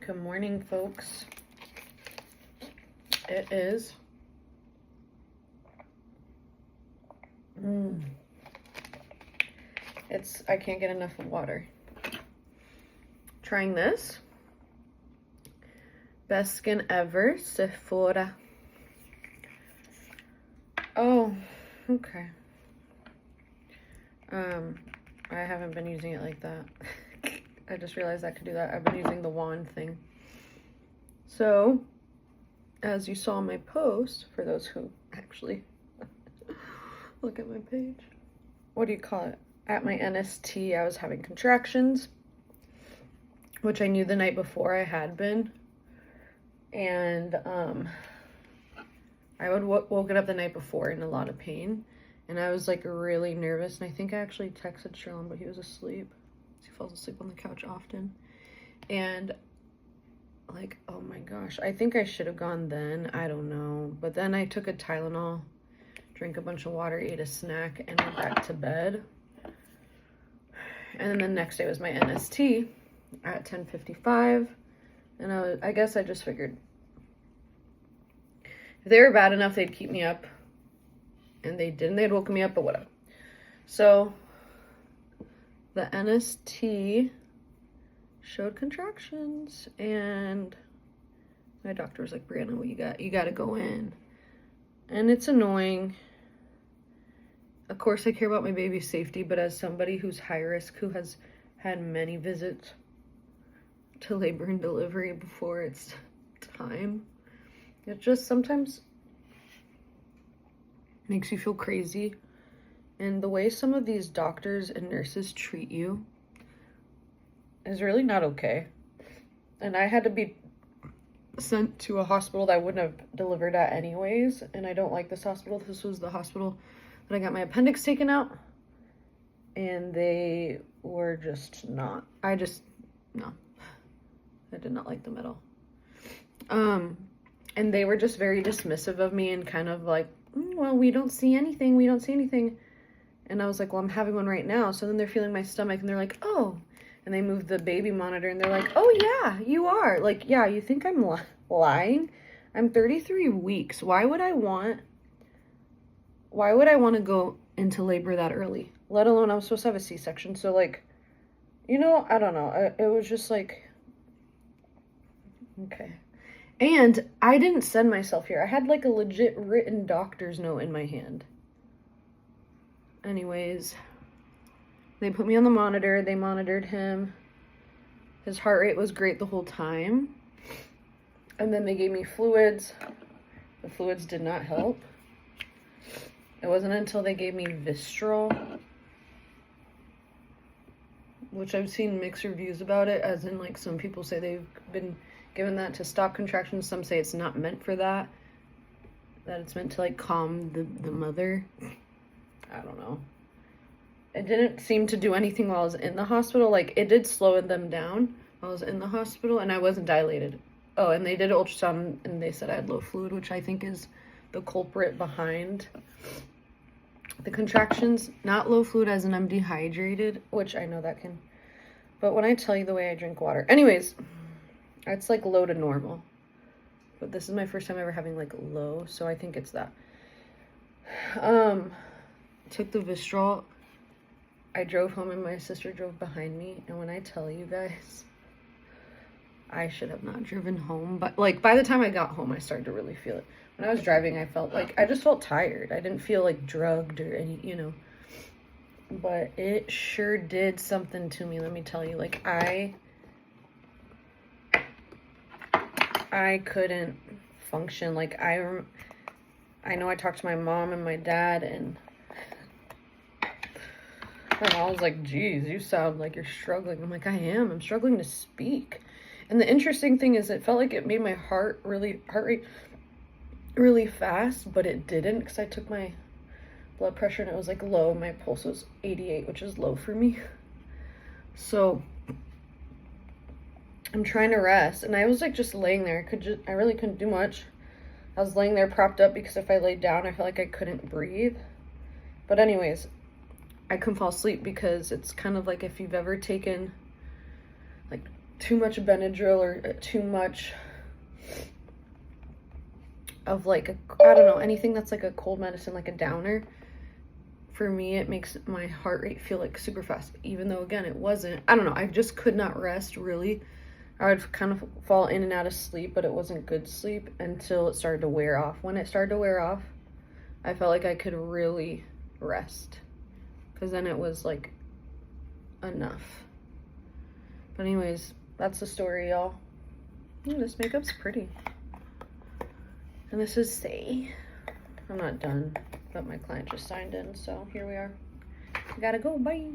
Good morning, folks. It is I can't get enough of water. Trying this. Best Skin Ever, Sephora. Oh, okay. I haven't been using it like that. I just realized I could do that. I've been using the wand thing. So, as you saw in my post, for those who actually look at my page, what do you call it? At my NST, I was having contractions, which I knew the night before I had been. And I would woken up the night before in a lot of pain. And I was like really nervous. And I think I actually texted Sherlin, but he was asleep. He falls asleep on the couch often. And like, oh my gosh, I think I should have gone then. I don't know. But then I took a Tylenol, drank a bunch of water, ate a snack, and went back to bed. And then the next day was my NST at 10:55. And I guess I just figured if they were bad enough, they'd keep me up. And they didn't. They'd woken me up, but whatever. So the NST showed contractions, and my doctor was like, Brianna, what you got to go in. And it's annoying. Of course, I care about my baby's safety, but as somebody who's high risk, who has had many visits to labor and delivery before it's time, it just sometimes makes you feel crazy. And the way some of these doctors and nurses treat you is really not okay. And I had to be sent to a hospital that I wouldn't have delivered at anyways. And I don't like this hospital. This was the hospital that I got my appendix taken out. And they were just not. No. I did not like them at all. And they were just very dismissive of me and kind of like, well, we don't see anything. We don't see anything. And I was like, well, I'm having one right now. So then they're feeling my stomach and they're like, oh. And they moved the baby monitor and they're like, oh yeah, you are. Like, yeah, you think I'm lying? I'm 33 weeks. Why would I want to go into labor that early? Let alone I was supposed to have a C-section. So like, I don't know. It was just like, okay. And I didn't send myself here. I had like a legit written doctor's note in my hand. Anyways, they put me on the monitor. They monitored him. His heart rate was great the whole time. And then they gave me fluids. The fluids did not help. It wasn't until they gave me Vistral, which I've seen mixed reviews about it, as in like some people say they've been given that to stop contractions. Some say it's not meant for that it's meant to like calm the mother. I don't know. It didn't seem to do anything while I was in the hospital. Like, it did slow them down while I was in the hospital, and I wasn't dilated. Oh, and they did ultrasound, and they said I had low fluid, which I think is the culprit behind the contractions. Not low fluid as in I'm dehydrated, which I know that can. But when I tell you the way I drink water. Anyways, it's like low to normal. But this is my first time ever having like low, so I think it's that. Took the Vistral. I drove home and my sister drove behind me. And when I tell you guys, I should have not driven home. But like by the time I got home, I started to really feel it. When I was driving, I just felt tired. I didn't feel like drugged or any, But it sure did something to me, let me tell you. Like I couldn't function. Like I know I talked to my mom and my dad, and my mom was like, geez, you sound like you're struggling. I'm like, I am. I'm struggling to speak. And the interesting thing is it felt like it made my heart rate really fast, but it didn't, because I took my blood pressure and it was like low. My pulse was 88, which is low for me. So I'm trying to rest, and I was like just laying there. I really couldn't do much. I was laying there propped up because if I laid down, I felt like I couldn't breathe. But anyways, I couldn't fall asleep because it's kind of like if you've ever taken like too much Benadryl or too much of like I don't know, anything that's like a cold medicine, like a downer, for me it makes my heart rate feel like super fast, even though again it wasn't. I don't know, I just could not rest really. I would kind of fall in and out of sleep, but it wasn't good sleep until it started to wear off. When it started to wear off, I felt like I could really rest, because then it was like enough. But anyways, that's the story, y'all. Ooh, this makeup's pretty. And this is Say. I'm not done, but my client just signed in, so here we are. I gotta go, bye.